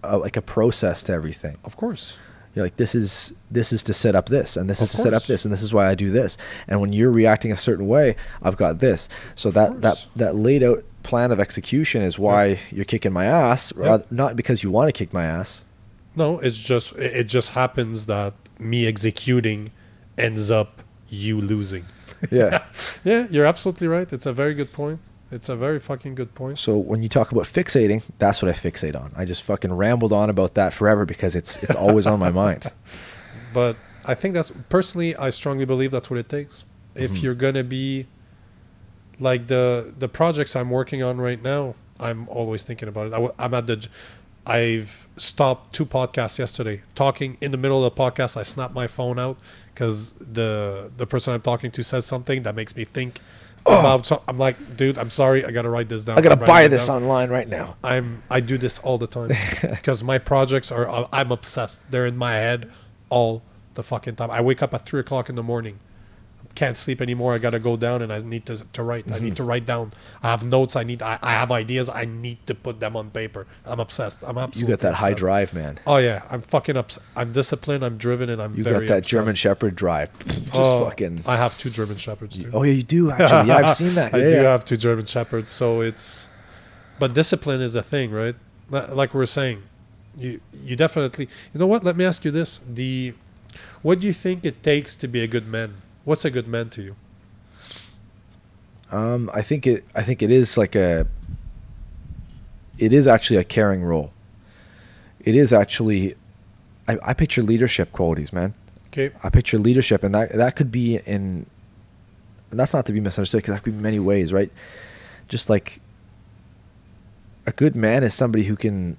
a process to everything. Of course. You're like, this is to set up this, and this is Of to set up course. this, and this is why I do this. And when you're reacting a certain way, I've got this. So that laid out plan of execution is why you're kicking my ass, rather, not because you want to kick my ass. No, it just happens that me executing ends up you losing. Yeah. Yeah, you're absolutely right. It's a very good point. It's a very fucking good point. So when you talk about fixating, that's what I fixate on. I just fucking rambled on about that forever because it's always on my mind. But I think personally, I strongly believe that's what it takes. If you're going to be like the projects I'm working on right now, I'm always thinking about it. I've stopped 2 podcasts yesterday. Talking in the middle of the podcast, I snap my phone out because the person I'm talking to says something that makes me think about something. I'm like, dude, I'm sorry, I gotta write this down. I gotta buy this online right now. I do this all the time because my projects I'm obsessed. They're in my head all the fucking time. I wake up at 3 o'clock in the morning. Can't sleep anymore. I gotta go down and I need to write. I need to write down. I have notes. I have ideas. I need to put them on paper. I'm obsessed. I'm absolutely. You got that high obsessed. drive, man. Oh yeah, I'm fucking upset. I'm disciplined. I'm driven, and You very got that obsessed. German Shepherd drive. Just fucking. I have 2 German Shepherds too. Oh yeah, you do actually. Yeah, I've seen that. I Yeah, do yeah. have 2 German Shepherds, so but discipline is a thing, right? Like we were saying, you definitely. You know what? Let me ask you this: what do you think it takes to be a good man? What's a good man to you? I think it is like it is actually a caring role. It is actually, I picture leadership qualities, man. Okay. I picture leadership, and that could be and that's not to be misunderstood because that could be many ways, right? Just like a good man is somebody who can.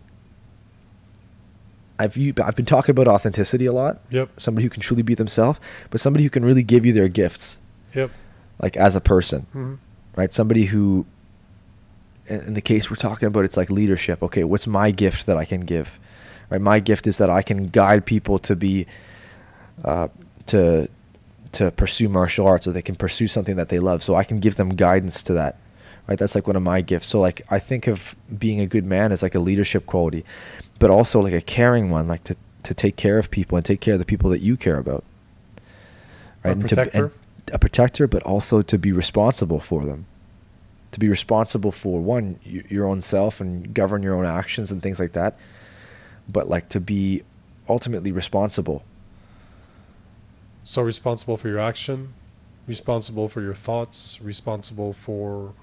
I've been talking about authenticity a lot. Yep. Somebody who can truly be themselves, but somebody who can really give you their gifts. Yep. Like as a person, Mm-hmm. right? Somebody who, in the case we're talking about, it's like leadership. Okay, what's my gift that I can give? Right, my gift is that I can guide people to be, to pursue martial arts, or they can pursue something that they love. So I can give them guidance to that. Right, that's like one of my gifts. So like I think of being a good man as like a leadership quality, but also like a caring one, like to take care of people and take care of the people that you care about. Right, A protector. A protector, but also to be responsible for them. To be responsible for your own self and govern your own actions and things like that. But like to be ultimately responsible. So responsible for your action, responsible for your thoughts, responsible for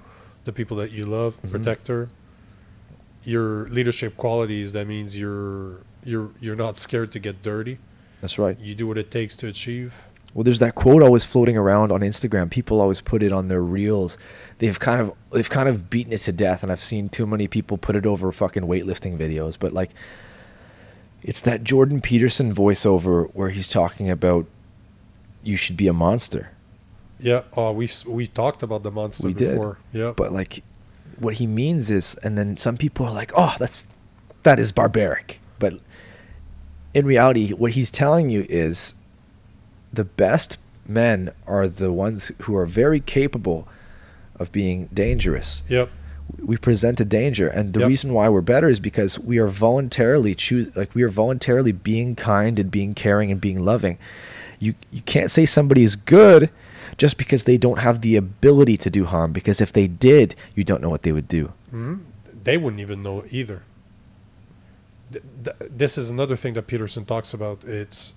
the people that you love, protector. Your leadership qualities, that means you're not scared to get dirty. That's right. You do what it takes to achieve. Well, there's that quote always floating around on Instagram. People always put it on their reels. They've kind of beaten it to death, and I've seen too many people put it over fucking weightlifting videos. But like, it's that Jordan Peterson voiceover where he's talking about you should be a monster. Yeah. Oh, we talked about the monster before. Yeah. But like, what he means is, and then some people are like, oh, that is barbaric. But in reality, what he's telling you is, the best men are the ones who are very capable of being dangerous. Yep. We present a danger, and the reason why we're better is because we are voluntarily being kind and being caring and being loving. You can't say somebody is good just because they don't have the ability to do harm, because if they did, you don't know what they would do. Mm-hmm. They wouldn't even know either. This is another thing that Peterson talks about. It's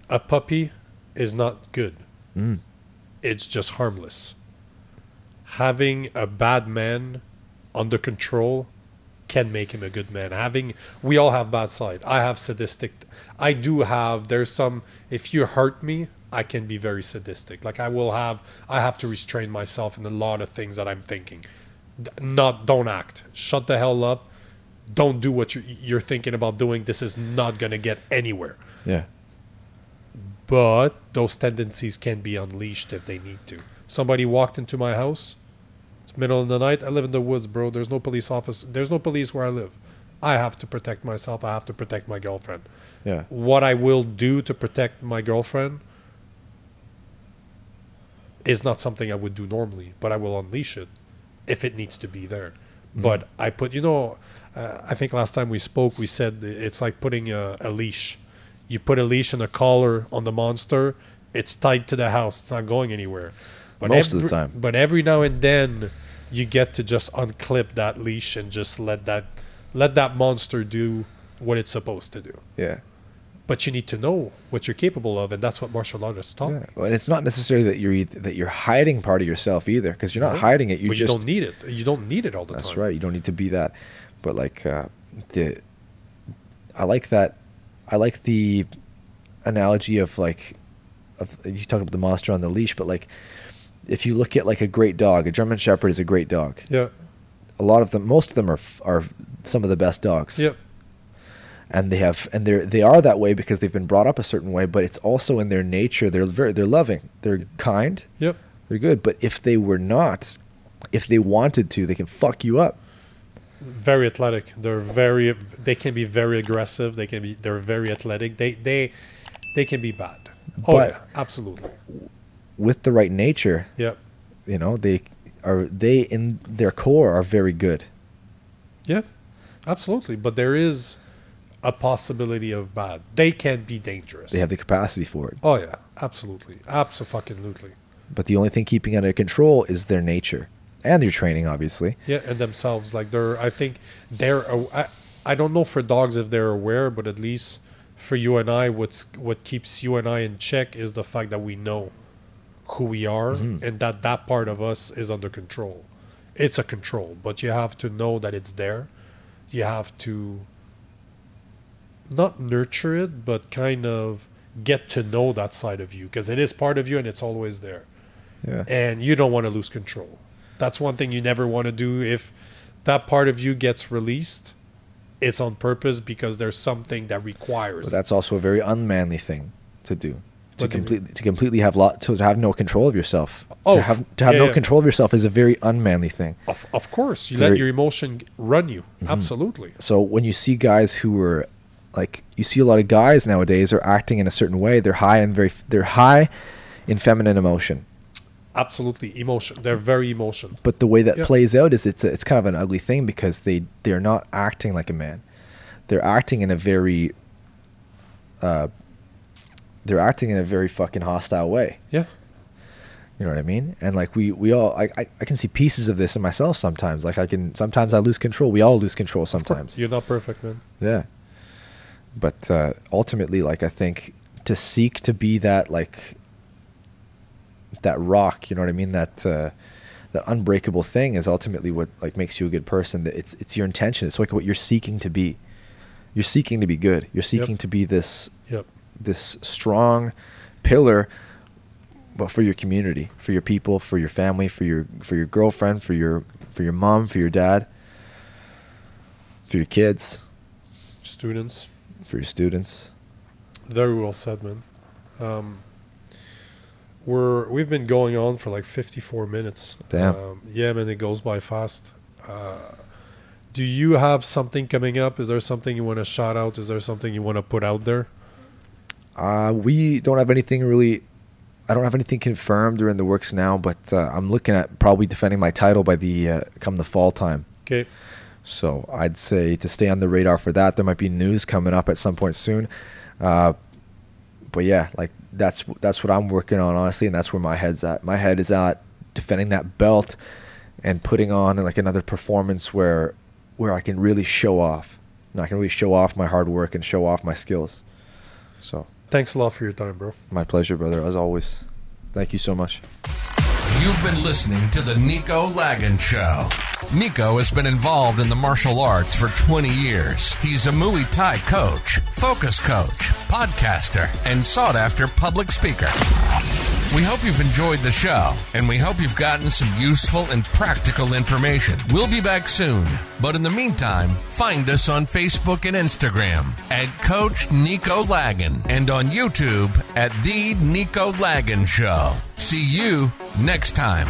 a puppy is not good. It's just harmless. Having a bad man under control can make him a good man. We all have bad side. I have sadistic. I do have. There's some. If you hurt me, I can be very sadistic. Like I have to restrain myself in a lot of things that I'm thinking. Don't act. Shut the hell up. Don't do what you're thinking about doing. This is not gonna get anywhere. Yeah. But those tendencies can be unleashed if they need to. Somebody walked into my house. It's middle of the night. I live in the woods, bro. There's no police office. There's no police where I live. I have to protect myself. I have to protect my girlfriend. Yeah. What I will do to protect my girlfriend is not something I would do normally, but I will unleash it if it needs to be there. Mm-hmm. But I put, I think last time we spoke, we said it's like putting a leash. You put a leash and a collar on the monster, it's tied to the house. It's not going anywhere. But most of the time. But every now and then, you get to just unclip that leash and just let that monster do what it's supposed to do. Yeah. But you need to know what you're capable of, and that's what martial artists taught me. Well, and it's not necessarily that you're hiding part of yourself either, because you're not hiding it. You don't need it. You don't need it all the time. That's right. You don't need to be that. But like I like that. I like the analogy of you talk about the monster on the leash, but like if you look at like a great dog, a German Shepherd is a great dog. Yeah. Most of them are some of the best dogs. Yep. And they are that way because they've been brought up a certain way, but it's also in their nature. They're loving, they're kind. Yep. They're good. But if they wanted to, they can fuck you up. Very athletic. They can be very aggressive. They're very athletic. They can be bad. But yeah, absolutely. With the right nature, yeah, they in their core are very good. Yeah, absolutely. But there is a possibility of bad. They can be dangerous. They have the capacity for it. Oh yeah, absolutely, absolutely. But the only thing keeping it under control is their nature and their training, obviously. Yeah, and themselves. Like I think they're. I don't know for dogs if they're aware, but at least for you and I, what keeps you and I in check is the fact that we know who we are, mm-hmm. and that part of us is under control. It's a control, but you have to know that it's there. You have to not nurture it, but kind of get to know that side of you, because it is part of you and it's always there. Yeah. And you don't want to lose control. That's one thing you never want to do. If that part of you gets released, it's on purpose because there's something that requires. But that's also a very unmanly thing to do. To completely have no control of yourself. Oh, to have no control of yourself is a very unmanly thing. Of course, you let your emotion run you. Mm-hmm. Absolutely. So when you see guys who are you see a lot of guys nowadays are acting in a certain way. They're high in feminine emotion. Absolutely, emotion. They're very emotional. But the way that plays out is it's kind of an ugly thing because they're not acting like a man. They're acting in a very fucking hostile way. Yeah. You know what I mean? And like we all I can see pieces of this in myself sometimes. Like sometimes I lose control. We all lose control sometimes. You're not perfect, man. Yeah. But ultimately, like I think to seek to be that that rock, you know what I mean? That unbreakable thing is ultimately what like makes you a good person. It's your intention. It's like what you're seeking to be. You're seeking to be good. You're seeking to be this strong pillar, but for your community, for your people, for your family, for your girlfriend, for your mom, for your dad, for your kids, students. For your students. Very well said, man. We've been going on for like 54 minutes. Damn. Yeah, man, it goes by fast. Do you have something coming up? Is there something you want to shout out? Is there something you want to put out there? We don't have anything really. I don't have anything confirmed or in the works now, but I'm looking at probably defending my title by come the fall time. Okay. So I'd say to stay on the radar for that. There might be news coming up at some point soon. But yeah, like that's what I'm working on, honestly, and that's where my head's at. My head is at defending that belt and putting on like another performance where I can really show off. And I can really show off my hard work and show off my skills. So thanks a lot for your time, bro. My pleasure, brother, as always. Thank you so much. You've been listening to the Nico Lagan Show. Nico has been involved in the martial arts for 20 years. He's a Muay Thai coach, focus coach, podcaster, and sought-after public speaker. We hope you've enjoyed the show, and we hope you've gotten some useful and practical information. We'll be back soon, but in the meantime, find us on Facebook and Instagram at Coach Nico Lagan and on YouTube at The Nico Lagan Show. See you next time.